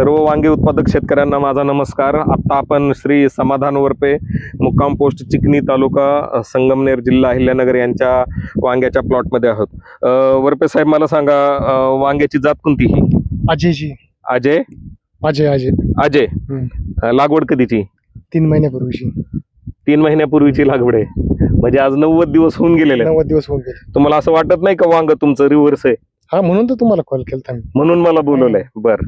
सर्व वांगे उत्पादक शेतकऱ्यांना माझा नमस्कार। आता आपण श्री समाधान वरपे, मुक्काम पोस्ट चिखली, तालुका संगमनेर, जिल्हा अहिल्यानगर यांच्या वांग्याच्या प्लॉटमध्ये आहोत। वरपे साहेब, मला सांगा, वांग्याची जात कोणती ही? अजयची. अजय अजय अजय अजय लागवड कधीची? 3 महिन्यापूर्वीची. 3 महिन्यापूर्वीची लागवड आहे, म्हणजे आज 90 दिवस होऊन गेलेले. 90 दिवस होऊन गेले. तुम्हाला असं वाटत नाही का वांग तुमचं रिव्हर्स आहे? हा, म्हणून तर तुम्हाला कॉल केलता मी. म्हणून मला बोलवलंय. बर,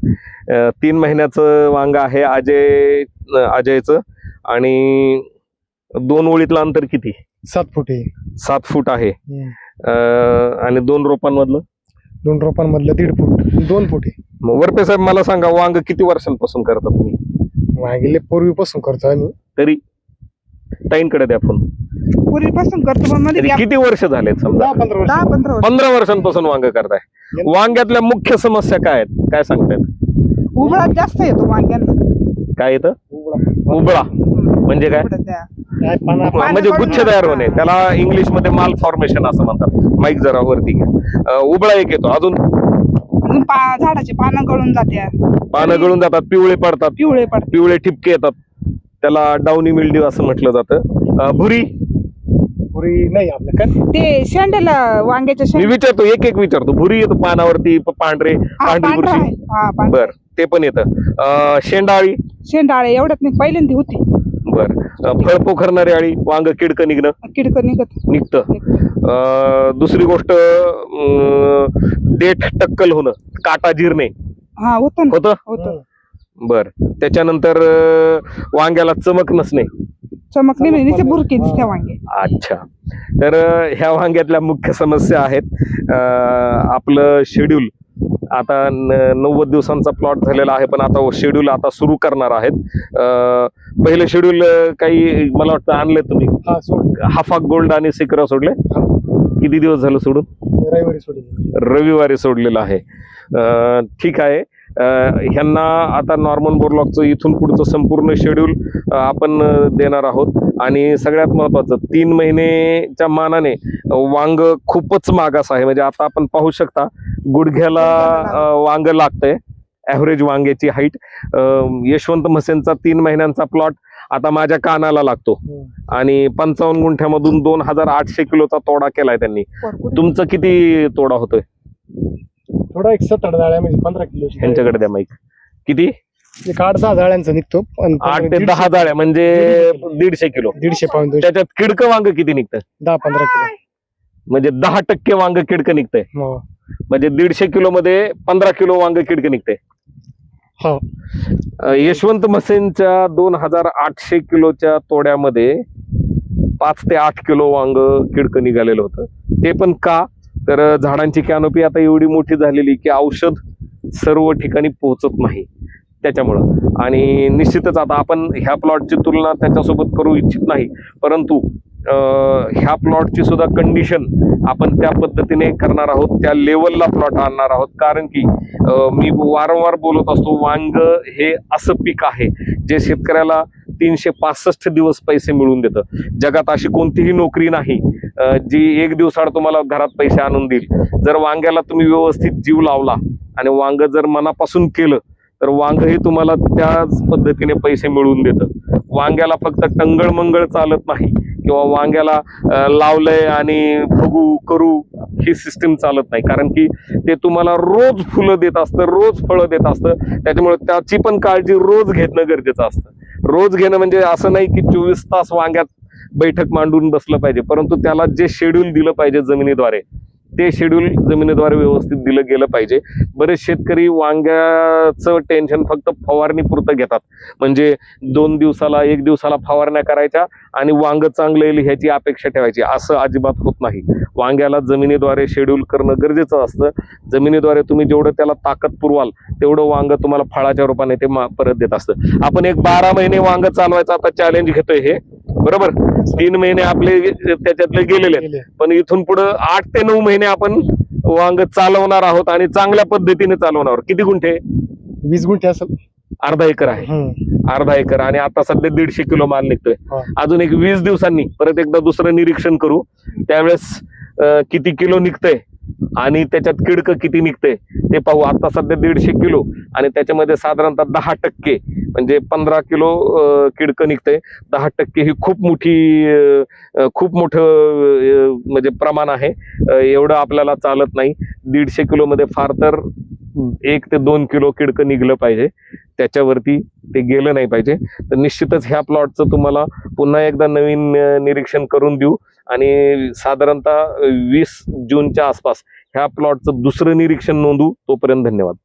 3 महिन्याचं वांग आहे अजयचं, आणि 2 ओळीतलं अंतर किती? 7 फूट आहे. 7 फूट आहे. आणि 2 रोपांमधलं? 2 रोपांमधलं 1.5 फूट. 2 फूट आहे. मग वरपे साहेब, मला सांगा, वांग किती वर्षांपासून करता तुम्ही? वांगेले पूर्वीपासून करतो आम्ही. तरी ताईंकडे द्या फोन. पूर्वीपासून करतो, पण मध्ये तरी किती वर्ष झालेत? समजा 10-15 वर्ष. 10-15 वर्ष. 15 वर्षांपासून वांग करताय. वांग्यातल्या मुख्य समस्या काय आहेत, काय सांगतायत? उबळा जास्त येतो वांग्यांना. काय येतं? उबळा म्हणजे काय? काय पाना- म्हणजे गुच्छ तयार होणे, त्याला इंग्लिश मध्ये माल फॉर्मेशन असं म्हणतात. माईक जरा वरती घ्या. उबळा एक येतो. अजून झाडाचे पानं गळून जात्या, पानं गळून जातात, पिवळे पडतात, पिवळे पडतात. पिवळे ठिपके येतात, त्याला डाउनी मिल्ड्यू असं म्हटलं जातं. भुरी पुरी नाही आपलं काय. ते शेंड्याला, वांग्याच्या मी विचारतो, एक विचारतो. भुरी येतो पानावरती, पांढरी बुरशी. बर, ते पण येतं. शेंडाळी? शेंडाळे एवढ्यात नाही, पहिल्यांदी होती. बर. फळ पोखरणारी अळी, वांग किडकं निघणं? किडकं निघतं. दुसरी गोष्ट, देठ टक्कल होणं, काटा जिरणे हा, होतं ना. होतं. बर. त्याच्यानंतर वांग्याला चमक नसणे? चमक नाही, नुसते बुरकी दिसते वांगे. अच्छा. तर ह्या वांग्यातल्या मुख्य समस्या आहेत. आपलं शेड्यूल आता 90 दिवसांचा प्लॉट झालेला आहे, पण आता शेड्यूल आता सुरू करणार आहेत. पहिले शेड्यूल काही मला वाटतं आणले तुम्ही? हा, सोड. हाफाक गोल्ड आणि सिकरा सोडले? किती दिवस झालं सोडून? रविवारी सोडली. रविवारी सोडलेलं आहे. ठीक आहे. ह्यांना आता नॉर्मन बोरलॉगचं इथून पुढचं संपूर्ण शेड्यूल आपण देणार आहोत. आणि सगळ्यात महत्वाचं, 3 महिन्याच्या मानाने वांग खूपच मागास आहे. म्हणजे आता आपण पाहू शकता, गुडघ्याला वांग लागतंय, ॲव्हरेज वांग्याची हाईट. यशवंत म्हसेंचा 3 महिन्यांचा प्लॉट आता माझ्या कानाला लागतो, आणि 55 गुंठ्यामधून 2800 किलोचा तोडा केलाय त्यांनी. तुमचं किती तोडा होतोय? थोडा 7-8 जाळ्या, म्हणजे 15 किलो. ह्यांच्याकडे द्या माईक. किती? 8-10 जाळ्यांचा निघतो. 8 ते 10 जाळ्या, म्हणजे 150 किलो. 150 पाऊण 200. त्याच्यात किडकं वांग किती निघतं? 10-15 किलो. म्हणजे 10% वांग किडकं निघतंय. हो. म्हणजे 150 किलो मध्ये 15 किलो वांग किडकं निघतंय. हो. यशवंत मसेनच्या 2800 किलोच्या तोड्यामध्ये 5 ते 8 किलो वांग किडकं निघालेलं होतं. ते पण का? तर झाडांची कॅनोपी आता एवढी मोठी झालेली की औषध सर्व ठिकाणी पोहोचत नाही, त्याच्यामुळं. आणि निश्चितच आता आपण ह्या प्लॉटची तुलना त्याच्यासोबत करू इच्छित नाही, परंतु ह्या प्लॉटची सुद्धा कंडिशन आपण त्या पद्धतीने करणार आहोत, त्या लेवलला प्लॉट आणणार आहोत. कारण की मी वारंवार बोलत असतो, वांग हे असं पीक आहे जे शेतकऱ्याला 365 दिवस पैसे मिळवून देतं. जगात अशी कोणतीही नोकरी नाही जी 1 दिवसाआड तुम्हाला घरात पैसे आणून देईल. जर वांग्याला तुम्ही व्यवस्थित जीव लावला आणि वांग जर मनापासून केलं, तर वांग हे तुम्हाला त्याच पद्धतीने पैसे मिळवून देतं. वांग्याला फक्त टंगळ मंगळ चालत नाही, किंवा वांग्याला लावलंय आणि बघू करू ही सिस्टीम चालत नाही. कारण की ते तुम्हाला रोज फुलं देत असतं, रोज फळं देत असतं. त्याच्यामुळे त्याची पण काळजी रोज घेणं गरजेचं असतं. रोज घेणं म्हणजे असं नाही की 24 तास वांग्यात बैठक मांडून बसलं पाहिजे, परंतु त्याला जे शेड्यूल दिलं पाहिजे जमिनीद्वारे, ते शेड्यूल जमिनीद्वारे व्यवस्थित दिलं गेलं पाहिजे. बरेच शेतकरी वांग्याचं टेन्शन फक्त फवारणी पुरतं घेतात, म्हणजे 2 दिवसाला 1 दिवसाला फवारण्या करायच्या आणि वांग चांगलं येईल ह्याची अपेक्षा ठेवायची. असं अजिबात होत नाही. वांग्याला जमिनीद्वारे शेड्यूल करणं गरजेचं असतं. जमिनीद्वारे तुम्ही जेवढं त्याला ताकद पुरवाल, तेवढं वांग तुम्हाला फळाच्या रूपाने ते परत देत असतं. आपण एक 12 महिने वांग चालवायचं आता चॅलेंज घेतोय हे, बरोबर? 3 महिने आपले त्याच्यातले गेलेले, पण इथून पुढे 8 ते 9 महिने आपण वांग चालवणार आहोत, आणि चांगल्या पद्धतीने चालवणार आहोत. किती गुंठे? 20 गुंठे असेल. अर्धा एकर आहे. अर्धा एकर, आणि आता सध्या 150 किलो माल निघतोय. अजून एक 20 दिवसांनी परत एकदा दुसरं निरीक्षण करू, त्यावेळेस किती किलो निघतंय आणि त्याच्यात किडकं किती निघते ते पाहू. आता सध्या 150 किलो आणि त्याच्यामध्ये साधारणतः 10% म्हणजे 15 किलो किडकं निघते. 10% ही खूप खूप मोठं म्हणजे प्रमाण आहे. एवढं आपल्याला चालत नाही. 150 किलो मध्ये फार तर 1 ते 2 किलो किडकं निघलं पाहिजे, त्याच्यावरती ते गेलं नाही पाहिजे. तर निश्चितच ह्या प्लॉटचं तुम्हाला पुन्हा एकदा नवीन निरीक्षण करून देऊ आणि साधारणतः 20 जूनच्या आसपास ह्या प्लॉटचं दुसरं निरीक्षण नोंदवू. तोपर्यंत धन्यवाद.